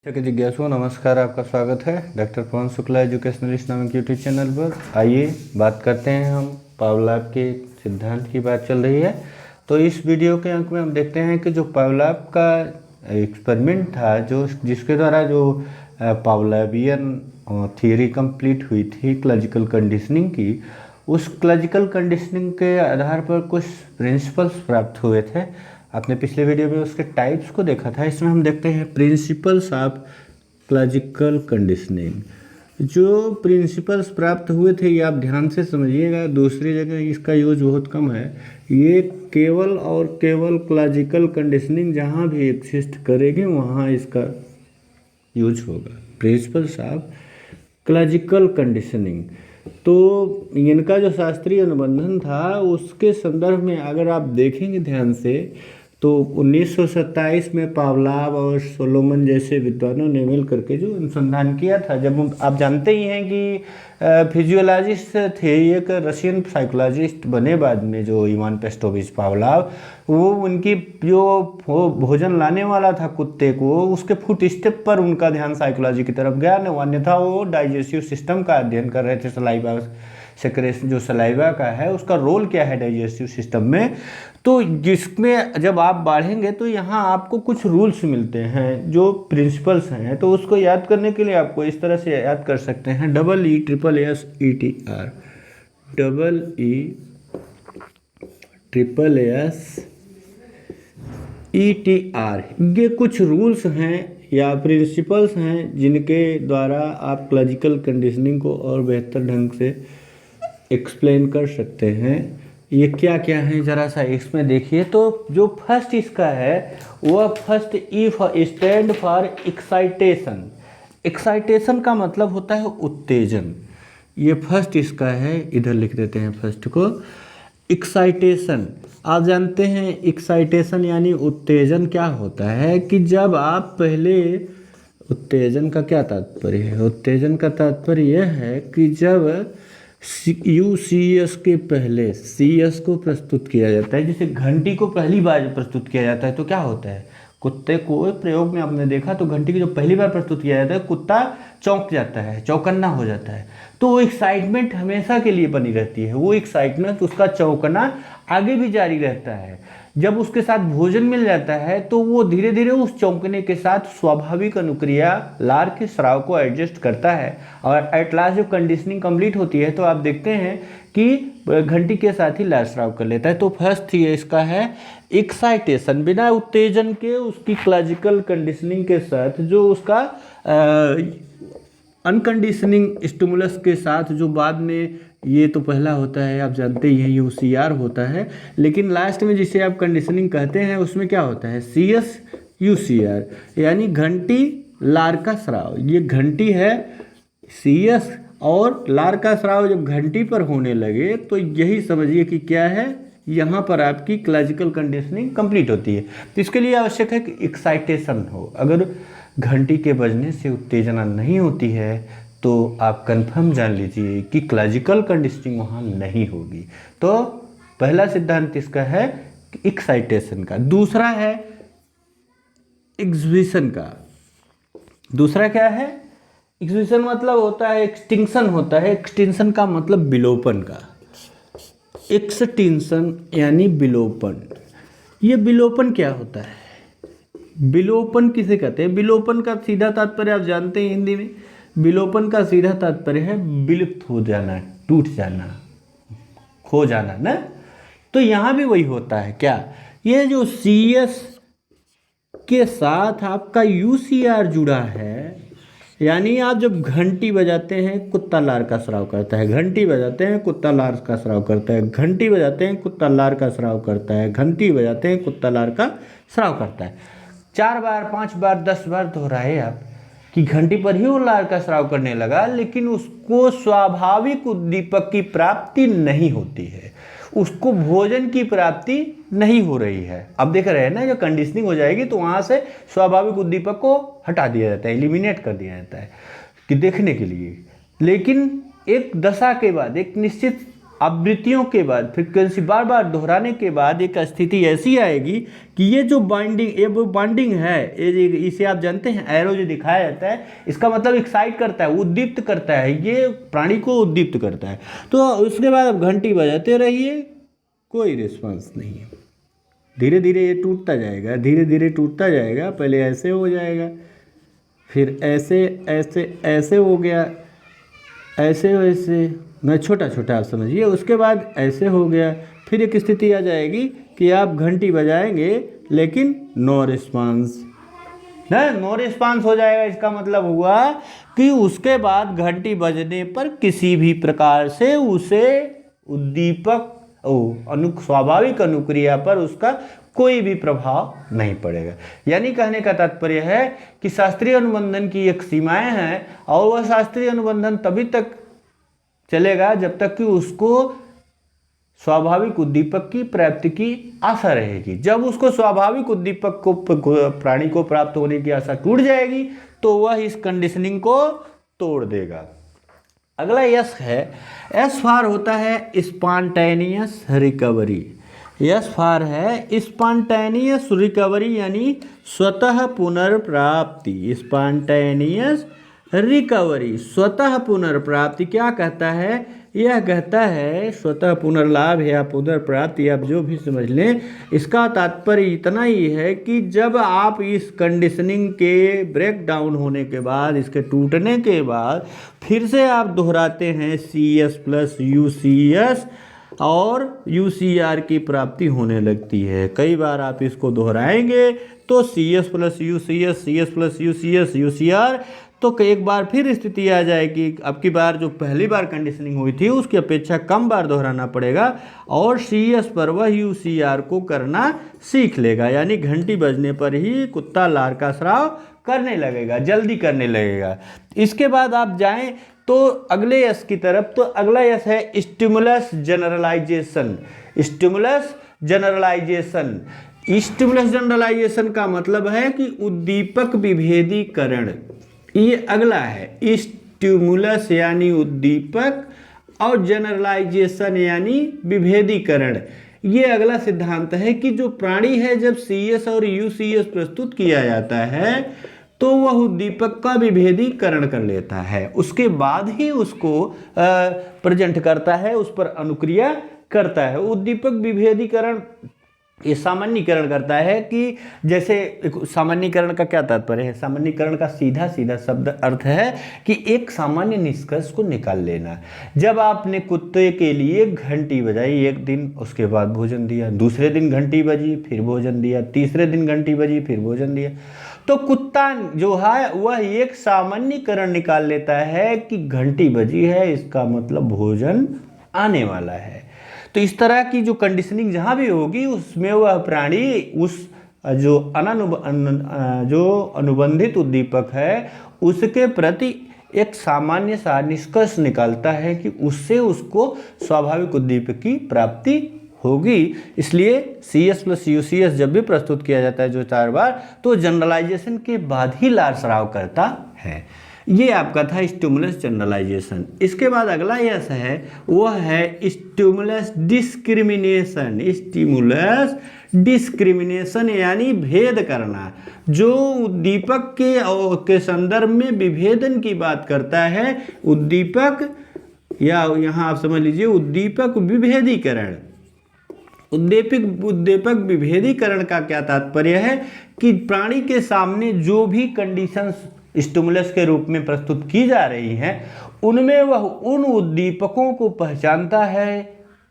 के जिज्ञासु नमस्कार, आपका स्वागत है डॉक्टर पवन शुक्ला एजुकेशनलिस्ट नामक यूट्यूब चैनल पर। आइए बात करते हैं हम पावलोव के सिद्धांत की बात चल रही है। तो इस वीडियो के अंक में हम देखते हैं कि जो पावलोव का एक्सपेरिमेंट था, जो जिसके द्वारा जो पावलोवियन थियरी कंप्लीट हुई थी क्लॉजिकल कंडीशनिंग की, उस क्लॉजिकल कंडीशनिंग के आधार पर कुछ प्रिंसिपल्स प्राप्त हुए थे। आपने पिछले वीडियो में उसके टाइप्स को देखा था। इसमें हम देखते हैं प्रिंसिपल्स ऑफ क्लॉजिकल कंडीशनिंग। जो प्रिंसिपल्स प्राप्त हुए थे ये आप ध्यान से समझिएगा, दूसरी जगह इसका यूज बहुत कम है। ये केवल और केवल क्लॉजिकल कंडीशनिंग जहाँ भी एग्जिस्ट करेगी वहाँ इसका यूज होगा। प्रिंसिपल्स ऑफ क्लॉजिकल कंडीशनिंग, तो इनका जो शास्त्रीय अनुबंधन था उसके संदर्भ में अगर आप देखेंगे ध्यान से, तो 1927 में पावलोव और सोलोमन जैसे विद्वानों ने मिल करके जो अनुसंधान किया था। जब आप जानते ही हैं कि फिजियोलॉजिस्ट थे, एक रशियन साइकोलॉजिस्ट बने बाद में जो इवान पेस्टोविच पावलोव, वो उनकी जो भोजन लाने वाला था कुत्ते को, उसके फुट स्टेप पर उनका ध्यान साइकोलॉजी की तरफ गया न, अन्यथा वो डाइजेस्टिव सिस्टम का अध्ययन कर रहे थे। सलाइवा सेक्रेशन जो सलाइवा का है उसका रोल क्या है डाइजेस्टिव सिस्टम में, तो जिसमें जब आप बढ़ेंगे तो यहाँ आपको कुछ रूल्स मिलते हैं जो प्रिंसिपल्स हैं। तो उसको याद करने के लिए आपको इस तरह से याद कर सकते हैं, EESSER। ये कुछ रूल्स हैं या प्रिंसिपल्स हैं जिनके द्वारा आप क्लॉजिकल कंडीशनिंग को और बेहतर ढंग से एक्सप्लेन कर सकते हैं। ये क्या क्या है ज़रा सा इसमें देखिए। तो जो फर्स्ट इसका है वह first stand for excitation. Excitation का मतलब होता है उत्तेजन। ये फर्स्ट इसका है, इधर लिख देते हैं फर्स्ट को। एक्साइटेशन, आप जानते हैं एक्साइटेशन यानी उत्तेजन क्या होता है कि जब आप पहले, उत्तेजन का क्या तात्पर्य है? उत्तेजन का तात्पर्य यह है कि जब UCS के पहले CS को प्रस्तुत किया जाता है, जैसे घंटी को पहली बार प्रस्तुत किया जाता है तो क्या होता है, कुत्ते को प्रयोग में आपने देखा तो घंटी को जो पहली बार प्रस्तुत किया जाता है कुत्ता चौंक जाता है, चौकन्ना हो जाता है। तो वो एक्साइटमेंट हमेशा के लिए बनी रहती है, वो एक्साइटमेंट, उसका चौंकना आगे भी जारी रहता है। जब उसके साथ भोजन मिल जाता है तो वो धीरे धीरे उस चौंकने के साथ स्वाभाविक अनुक्रिया लार के स्राव को एडजस्ट करता है और एट लास्ट जब कंडीशनिंग कंप्लीट होती है तो आप देखते हैं कि घंटी के साथ ही लार स्राव कर लेता है। तो फर्स्ट ये इसका है एक्साइटेशन, बिना उत्तेजन के उसकी क्लॉजिकल कंडीशनिंग के साथ जो उसका अनकंडीशनिंग स्टिमुलस के साथ जो बाद में, ये तो पहला होता है आप जानते ही हैं, UCR होता है, लेकिन लास्ट में जिसे आप कंडीशनिंग कहते हैं उसमें क्या होता है CS UCR, यानी घंटी लार का स्राव। ये घंटी है CS और लार का स्राव जब घंटी पर होने लगे तो यही समझिए कि क्या है, यहाँ पर आपकी क्लॉजिकल कंडीशनिंग कंप्लीट होती है। तो इसके लिए आवश्यक है कि एक्साइटेशन हो। अगर घंटी के बजने से उत्तेजना नहीं होती है तो आप कंफर्म जान लीजिए कि क्लॉजिकल कंडीशनिंग वहाँ नहीं होगी। तो पहला सिद्धांत इसका है एक्साइटेशन का। दूसरा है एक्सहिबिशन का। दूसरा क्या है? एक्सहिबिशन मतलब होता है एक्सटिंक्शन होता है। एक्सटिंक्शन का मतलब विलोपन का। एक्सटिंक्शन यानी विलोपन। ये विलोपन क्या होता है? विलोपन किसे कहते हैं? विलोपन का सीधा तात्पर्य आप जानते हैं हिंदी में, विलोपन का सीधा तात्पर्य है विलुप्त हो जाना, टूट जाना, खो जाना ना। तो यहाँ भी वही होता है। क्या? ये जो CS के साथ आपका UCR जुड़ा है, यानी आप जब घंटी बजाते हैं कुत्ता लार का स्राव करता है, घंटी बजाते हैं कुत्ता लार का स्राव करता है, घंटी बजाते हैं कुत्ता लार का स्राव करता है, घंटी बजाते हैं कुत्ता लार का स्राव करता है। 4 बार 5 बार 10 बार दोहराए आप कि घंटी पर ही वो लार का स्राव करने लगा, लेकिन उसको स्वाभाविक उद्दीपक की प्राप्ति नहीं होती है, उसको भोजन की प्राप्ति नहीं हो रही है। अब देख रहे हैं ना, जो कंडीशनिंग हो जाएगी तो वहाँ से स्वाभाविक उद्दीपक को हटा दिया जाता है, एलिमिनेट कर दिया जाता है कि देखने के लिए। लेकिन एक दशा के बाद, एक निश्चित आवृत्तियों के बाद, फ्रीक्वेंसी बार बार दोहराने के बाद एक स्थिति ऐसी आएगी कि ये जो बाइंडिंग है, इसे आप जानते हैं एरो जो दिखाया जाता है, इसका मतलब एक्साइट करता है, उद्दीप्त करता है, ये प्राणी को उद्दीप्त करता है। तो उसके बाद अब घंटी बजाते रहिए, कोई रिस्पॉन्स नहीं है। धीरे धीरे ये टूटता जाएगा, धीरे धीरे टूटता जाएगा। पहले ऐसे हो जाएगा, फिर ऐसे ऐसे ऐसे हो गया, ऐसे वैसे, मैं छोटा छोटा आप समझिए। उसके बाद ऐसे हो गया, फिर एक स्थिति आ जाएगी कि आप घंटी बजाएंगे लेकिन नो रिस्पांस, नो रिस्पांस हो जाएगा। इसका मतलब हुआ कि उसके बाद घंटी बजने पर किसी भी प्रकार से उसे उद्दीपक स्वाभाविक अनुक्रिया पर उसका कोई भी प्रभाव नहीं पड़ेगा। यानी कहने का तात्पर्य है कि शास्त्रीय अनुबंधन की एक सीमाएं हैं और वह शास्त्रीय अनुबंधन तभी तक चलेगा जब तक कि उसको स्वाभाविक उद्दीपक की प्राप्ति की आशा रहेगी। जब उसको स्वाभाविक उद्दीपक को प्राणी को प्राप्त होने की आशा टूट जाएगी तो वह इस कंडीशनिंग को तोड़ देगा। अगला यस है, एस फॉर होता है स्पॉन्टेनियस रिकवरी। यस फॉर है स्पॉन्टेनियस रिकवरी यानी स्वतः पुनर्प्राप्ति। स्पॉन्टेनियस रिकवरी, स्वतः पुनर्प्राप्ति क्या कहता है? यह कहता है स्वतः पुनर्लाभ या पुनर्प्राप्ति, आप जो भी समझ लें, इसका तात्पर्य इतना ही है कि जब आप इस कंडीशनिंग के ब्रेक डाउन होने के बाद, इसके टूटने के बाद फिर से आप दोहराते हैं CS प्लस UCS और UCR की प्राप्ति होने लगती है। कई बार आप इसको दोहराएंगे तो CS plus UCS, CS plus UCS, UCR, तो एक बार फिर स्थिति आ जाएगी। अब की बार जो पहली बार कंडीशनिंग हुई थी उसकी अपेक्षा कम बार दोहराना पड़ेगा और CS पर वह UCR को करना सीख लेगा। यानी घंटी बजने पर ही कुत्ता लार का स्राव करने लगेगा, जल्दी करने लगेगा। इसके बाद आप जाएं तो अगले यस की तरफ। तो अगला यस है stimulus generalization. Stimulus generalization, stimulus generalization का मतलब है कि उद्दीपक विभेदीकरण। ये अगला है, स्टिमुलस यानी उद्दीपक और जनरलाइजेशन यानी विभेदीकरण। ये अगला सिद्धांत है कि जो प्राणी है जब CS और UCS प्रस्तुत किया जाता है तो वह उद्दीपक का विभेदीकरण कर लेता है, उसके बाद ही उसको प्रेजेंट करता है, उस पर अनुक्रिया करता है। उद्दीपक विभेदीकरण ये सामान्यीकरण करता है कि जैसे सामान्यीकरण का क्या तात्पर्य है? सामान्यीकरण का सीधा सीधा शब्द अर्थ है कि एक सामान्य निष्कर्ष को निकाल लेना। जब आपने कुत्ते के लिए घंटी बजाई एक दिन, उसके बाद भोजन दिया, दूसरे दिन घंटी बजी फिर भोजन दिया, तीसरे दिन घंटी बजी फिर भोजन दिया, तो कुत्ता जो है वह एक सामान्यीकरण निकाल लेता है कि घंटी बजी है, इसका मतलब भोजन आने वाला है। तो इस तरह की जो कंडीशनिंग जहाँ भी होगी उसमें वह प्राणी उस जो अनुबंधित उद्दीपक है उसके प्रति एक सामान्य सा निष्कर्ष निकालता है कि उससे उसको स्वाभाविक उद्दीपक की प्राप्ति होगी। इसलिए CS प्लस UCS जब भी प्रस्तुत किया जाता है जो 4 बार, तो जनरलाइजेशन के बाद ही लार स्राव करता है। ये आपका था स्टिमुलस जनरलाइजेशन। इसके बाद अगला यस है, वह है स्टिमुलस डिस्क्रिमिनेशन। स्टिमुलस डिस्क्रिमिनेशन यानी भेद करना, जो उद्दीपक के संदर्भ में विभेदन की बात करता है। उद्दीपक या यहाँ आप समझ लीजिए उद्दीपक विभेदीकरण। उद्दीपक विभेदीकरण का क्या तात्पर्य है कि प्राणी के सामने जो भी कंडीशंस स्टिमुलस के रूप में प्रस्तुत की जा रही हैं उनमें वह उन उद्दीपकों को पहचानता है,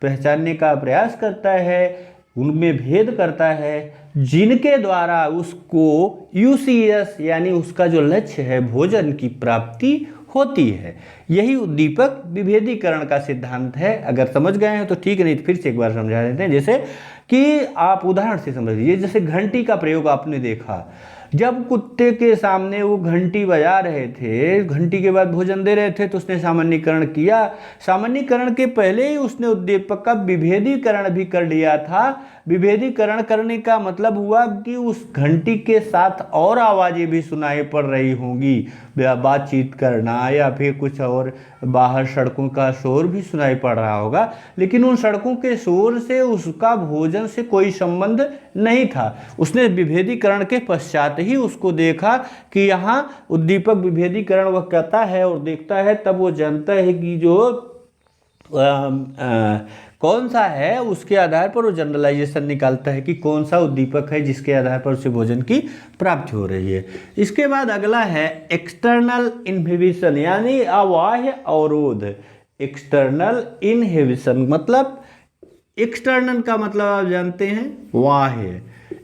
पहचानने का प्रयास करता है, उनमें भेद करता है, जिनके द्वारा उसको UCS यानी उसका जो लक्ष्य है भोजन की प्राप्ति होती है। यही उद्दीपक विभेदीकरण का सिद्धांत है। अगर समझ गए हैं तो ठीक, नहीं तो फिर से एक बार समझा देते हैं। जैसे कि आप उदाहरण से समझ लीजिए, जैसे घंटी का प्रयोग आपने देखा, जब कुत्ते के सामने वो घंटी बजा रहे थे, घंटी के बाद भोजन दे रहे थे, तो उसने सामान्यीकरण किया। सामान्यीकरण के पहले ही उसने उद्दीपक का विभेदीकरण भी कर लिया था। विभेदीकरण करने का मतलब हुआ कि उस घंटी के साथ और आवाज़ें भी सुनाई पड़ रही होंगी, बातचीत करना या फिर कुछ और, बाहर सड़कों का शोर भी सुनाई पड़ रहा होगा, लेकिन उन सड़कों के शोर से उसका भोजन से कोई संबंध नहीं था। उसने विभेदीकरण के पश्चात ही उसको देखा कि यहाँ उद्दीपक विभेदीकरण वह कहता है और देखता है, तब वो जानता है कि जो कौन सा है, उसके आधार पर वो जनरलाइजेशन निकालता है कि कौन सा उद्दीपक है जिसके आधार पर उसे भोजन की प्राप्ति हो रही है। इसके बाद अगला है एक्सटर्नल इनहिबिशन, यानी अबाह्य अवरोध। एक्सटर्नल इनहिबिशन मतलब, एक्सटर्नल का मतलब आप जानते हैं बाह्य,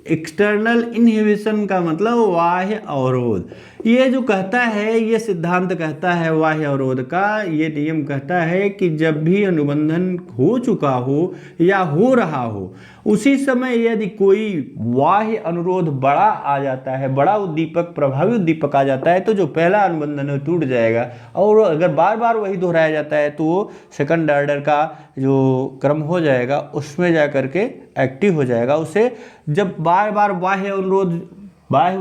एक्सटर्नल इनहिबिशन का मतलब बाह्य अवरोध। ये जो कहता है, ये सिद्धांत कहता है बाह्य अवरोध का, ये नियम कहता है कि जब भी अनुबंधन हो चुका हो या हो रहा हो, उसी समय यदि कोई बाह्य अनुरोध बड़ा आ जाता है, बड़ा उद्दीपक, प्रभावी उद्दीपक आ जाता है, तो जो पहला अनुबंधन है टूट जाएगा। और अगर बार बार वही दोहराया जाता है तो वो सेकंड ऑर्डर का जो क्रम हो जाएगा उसमें जा करके एक्टिव हो जाएगा। उसे जब बार बार बाह्य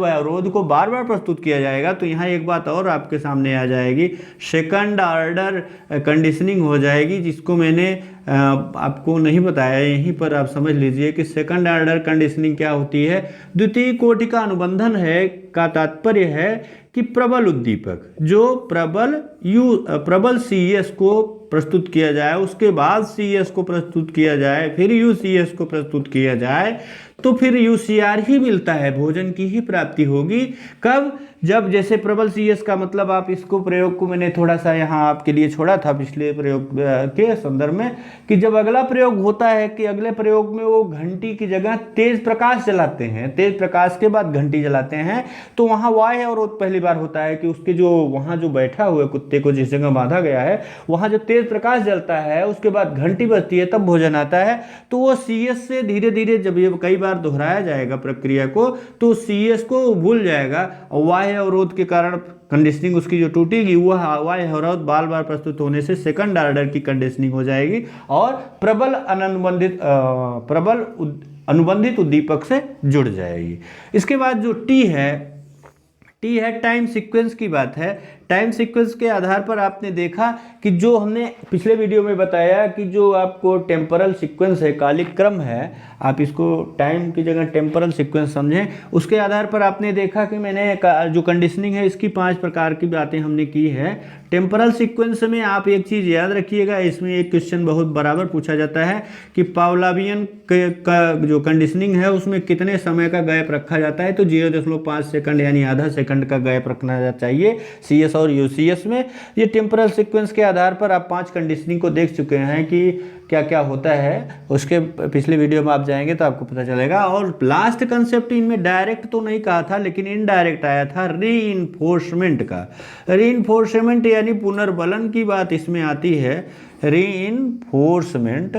अवरोध को बार बार प्रस्तुत किया जाएगा, तो यहाँ एक बात और आपके सामने आ जाएगी, सेकंड ऑर्डर कंडीशनिंग हो जाएगी, जिसको मैंने आपको नहीं बताया, यहीं पर आप समझ लीजिए कि सेकंड ऑर्डर कंडीशनिंग क्या होती है। द्वितीय कोटि का अनुबंधन है का तात्पर्य है कि प्रबल उद्दीपक, जो प्रबल CS को प्रस्तुत किया जाए, उसके बाद CS को प्रस्तुत किया जाए, फिर UCS को प्रस्तुत किया जाए, तो फिर UCR ही मिलता है, भोजन की ही प्राप्ति होगी। कब? जब जैसे प्रबल CS का मतलब, आप इसको प्रयोग को मैंने थोड़ा सा यहाँ आपके लिए छोड़ा था पिछले प्रयोग के संदर्भ में, कि जब अगला प्रयोग होता है कि अगले प्रयोग में वो घंटी की जगह तेज प्रकाश जलाते हैं, तेज प्रकाश के बाद घंटी जलाते हैं, तो वहाँ बाह्य अवरोध पहली बार होता है कि उसके जो वहाँ जो बैठा हुआ कुत्ते को जिस जगह बांधा गया है, वहाँ जब तेज प्रकाश जलता है, उसके बाद घंटी बजती है, तब भोजन आता है। तो वो CS से धीरे धीरे, जब ये कई बार दोहराया जाएगा प्रक्रिया को, तो CS को भूल जाएगा और बाह्य अवरोध के कारण कंडीशनिंग उसकी जो टूटेगी, वह बाह्य अवरोध बार बार प्रस्तुत होने से सेकंड ऑर्डर की कंडीशनिंग हो जाएगी और प्रबल अनुबंधित उद्दीपक से जुड़ जाएगी। इसके बाद जो T है टाइम सीक्वेंस की बात है। टाइम सीक्वेंस के आधार पर आपने देखा कि जो हमने पिछले वीडियो में बताया कि जो आपको टेम्परल सीक्वेंस है, कालिक क्रम है, आप इसको टाइम की जगह टेम्परल सीक्वेंस समझें। उसके आधार पर आपने देखा कि मैंने जो कंडीशनिंग है इसकी 5 प्रकार की बातें हमने की है। टेम्परल सीक्वेंस में आप एक चीज़ याद रखिएगा, इसमें एक क्वेश्चन बहुत बराबर पूछा जाता है कि पावलोवियन का जो कंडीशनिंग है उसमें कितने समय का गैप रखा जाता है, तो 0.5 सेकंड यानी आधा सेकंड का गैप रखना चाहिए CS और UCS में। ये टेम्परल सीक्वेंस के आधार पर आप 5 कंडीशनिंग को देख चुके हैं कि क्या क्या होता है, उसके पिछले वीडियो में आप जाएंगे तो आपको पता चलेगा। और लास्ट कंसेप्ट इनमें डायरेक्ट तो नहीं कहा था, लेकिन इनडायरेक्ट आया था, रीइंफोर्समेंट का। रीइंफोर्समेंट यानी पुनर्बलन की बात इसमें आती है। रीइंफोर्समेंट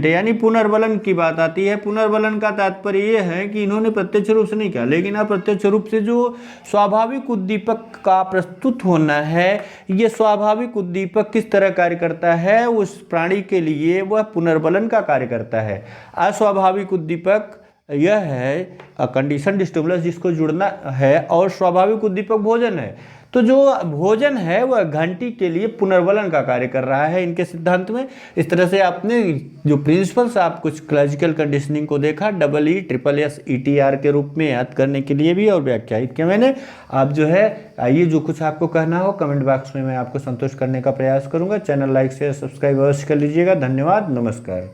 यानी पुनर्बलन की बात आती है। पुनर्बलन का तात्पर्य यह है कि इन्होंने प्रत्यक्ष रूप से नहीं कहा, लेकिन अप्रत्यक्ष रूप से जो स्वाभाविक उद्दीपक का प्रस्तुत होना है, ये स्वाभाविक उद्दीपक किस तरह कार्य करता है, उस प्राणी के लिए वह पुनर्बलन का कार्य करता है। अस्वाभाविक उद्दीपक यह है कंडीशन स्टिमुलस जिसको जुड़ना है, और स्वाभाविक उद्दीपक भोजन है। तो जो भोजन है वह घंटी के लिए पुनर्बलन का कार्य कर रहा है इनके सिद्धांत में। इस तरह से आपने जो प्रिंसिपल्स आप कुछ क्लासिकल कंडीशनिंग को देखा, EESSETR के रूप में याद करने के लिए भी और व्याख्यायित किया मैंने। आप जो है आइए, जो कुछ आपको कहना हो कमेंट बॉक्स में मैं आपको संतुष्ट करने का प्रयास करूंगा। चैनल लाइक शेयर सब्सक्राइब अवश्य कर लीजिएगा। धन्यवाद, नमस्कार।